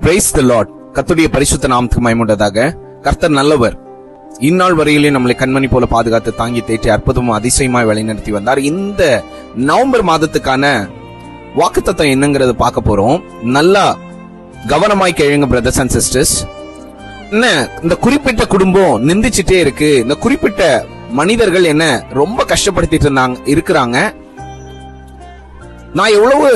Praise the Lord. கர்த்தருடைய பரிசுத்த நாமத்துக்கு மகிமையுண்டாதாக. கர்த்தர் நல்லவர். இந்நாள் வரையிலே நம்மளை கண்மணி போல பாதுகாத்து தாங்கி தேற்றி அற்புதமும் அதிசயமாய் வழிநடத்தி வந்தார். இந்த நவம்பர் மாதத்துக்கான வாக்குத்தத்தம் என்னங்கிறது பார்க்க போறோம். நல்லா கவனமாய் கேளுங்க பிரதர்ஸ் அண்ட் சிஸ்டர்ஸ். என்ன, இந்த குறிப்பிட்ட குடும்பம் நிந்திச்சுட்டே இருக்கு, இந்த குறிப்பிட்ட மனிதர்கள் என்ன ரொம்ப கஷ்டப்படுத்திட்டு இருக்கிறாங்க, நான் எவ்வளவு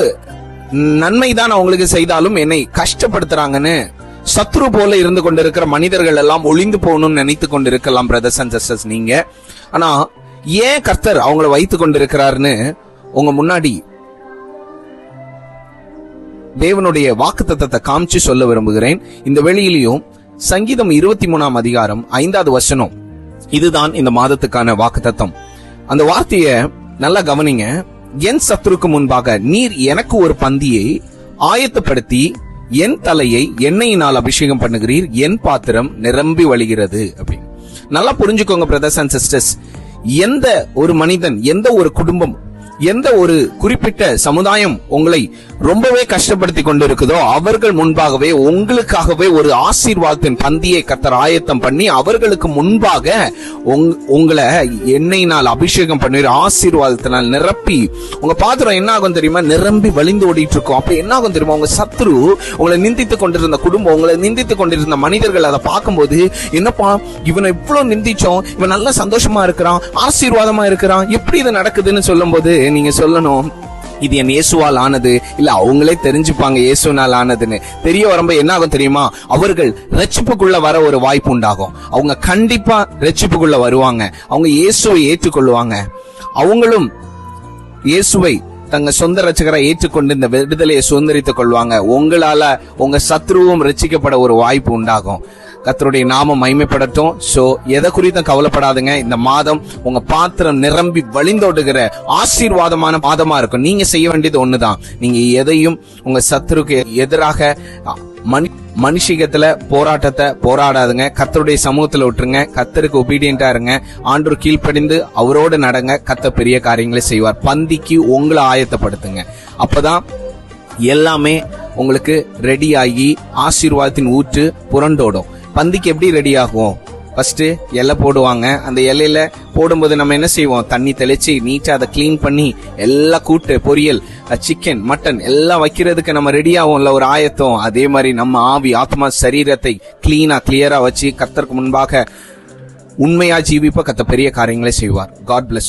நன்மைதான் அவங்களுக்கு செய்தாலும் என்னை கஷ்டப்படுத்துறாங்கன்னு சத்ரு போல இருந்து கொண்டிருக்கிற மனிதர்கள் எல்லாம் ஒளிந்து போகணும்னு நினைத்து கொண்டிருக்கலாம் பிரதர்ஸ் அண்ட் சிஸ்டர்ஸ் நீங்க. ஆனா ஏன் கர்த்தர் அவங்கள வைத்து கொண்டிருக்கிறாருன்னு உங்க முன்னாடி தேவனுடைய வாக்குத்தத்தத்தை காமிச்சு சொல்ல விரும்புகிறேன். இந்த வெளியிலையும் சங்கீதம் 23 அதிகாரம் 5வது வசனம், இதுதான் இந்த மாதத்துக்கான வாக்குத்தத்தம். அந்த வார்த்தைய நல்லா கவனிங்க. என் சத்துருக்கு முன்பாக நீர் எனக்கு ஒரு பந்தியை ஆயத்தப்படுத்தி என் தலையை எண்ணெயினால் அபிஷேகம் பண்ணுகிறீர், என் பாத்திரம் நிரம்பி வழிகிறது அப்படின்னு நல்லா புரிஞ்சுக்கோங்க பிரதர்ஸ் அண்ட் சிஸ்டர்ஸ். எந்த ஒரு மனிதன், எந்த ஒரு குடும்பம், எந்த ஒரு குறிப்பிட்ட சமுதாயம் உங்களை ரொம்பவே கஷ்டப்படுத்தி கொண்டு இருக்குதோ அவர்கள் முன்பாகவே உங்களுக்காகவே ஒரு ஆசீர்வாதத்தின் பந்தியை கர்த்தர் ஆயத்தம் பண்ணி அவர்களுக்கு முன்பாக உங்களை எண்ணெயினால் அபிஷேகம் பண்ணி ஆசீர்வாதத்தினால் நிரப்பி உங்க பாத்திரம் என்ன ஆகும் தெரியுமா, நிரம்பி வழிந்து ஓடிட்டு இருக்கும். அப்ப என்ன ஆகும் தெரியுமா, உங்க சத்ரு உங்களை நிந்தித்துக் கொண்டிருந்த குடும்பம், உங்களை நிந்தித்துக் கொண்டிருந்த மனிதர்கள் அதை பார்க்கும்போது, என்னப்பா இவனை இவ்வளவு நிந்திச்சோம், இவன் நல்ல சந்தோஷமா இருக்கிறான், ஆசீர்வாதமா இருக்கிறான், எப்படி இது நடக்குதுன்னு சொல்லும் போது நீங்க சொல்லணும், இது என் இயேசுவால் ஆனது. இல்ல அவங்களே தெரிஞ்சுப்பாங்க இயேசுனால் ஆனதுன்னு. தெரிய வரும்போது என்ன ஆகும் தெரியுமா, அவர்கள் ரட்சிப்புக்குள்ள வர ஒரு வாய்ப்பு உண்டாகும். அவங்க கண்டிப்பா ரட்சிப்புக்குள்ள வருவாங்க. அவங்க இயேசுவை ஏற்றுக்கொள்வாங்க. அவங்களும் இயேசுவை தங்க சொந்த ரட்சகரை ஏற்றுக்கொண்டு இந்த விடுதலையை சுதந்திரித்துக் கொள்வாங்க. உங்களால உங்க சத்ருவும் ரட்சிக்கப்பட ஒரு வாய்ப்பு உண்டாகும். கர்த்தருடைய நாமம் மகிமைப்படட்டும். சோ எதை குறித்தும் கவலைப்படாதுங்க. இந்த மாதம் உங்க பாத்திரம் நிரம்பி வழிந்தோடுகிற ஆசீர்வாதமான மாதமா இருக்கும். நீங்க செய்ய வேண்டியது ஒண்ணுதான், நீங்க எதையும் உங்க சத்துருக்கு எதிராக மனுஷிகத்துல போராட்டத்தை போராடாதுங்க. கர்த்தருடைய சமூகத்துல விட்டுருங்க. கர்த்தருக்கு ஒபீடியன்டா இருங்க. ஆண்டவர் கீழ்ப்படிந்து அவரோடு நடங்க. கர்த்தர் பெரிய காரியங்களை செய்வார். பந்திக்கு உங்களை ஆயத்தப்படுத்துங்க. அப்பதான் எல்லாமே உங்களுக்கு ரெடி ஆகி ஆசீர்வாதத்தின் ஊற்று புரண்டோடும். பந்திக்கு எப்படி ரெடி ஆகும், ஃபர்ஸ்ட் இலை போடுவாங்க. அந்த இலையில போடும்போது நம்ம என்ன செய்வோம், தண்ணி தெளிச்சு நீட்டா அதை கிளீன் பண்ணி எல்லா கூட்டு பொரியல் சிக்கன் மட்டன் எல்லாம் வைக்கிறதுக்கு நம்ம ரெடி ஆகும்ல ஒரு ஆயத்தம். அதே மாதிரி நம்ம ஆவி ஆத்மா சரீரத்தை கிளியரா வச்சு கர்த்தருக்கு முன்பாக உண்மையா ஜீவிப்ப கர்த்தர் பெரிய காரியங்களை செய்வார். God plus.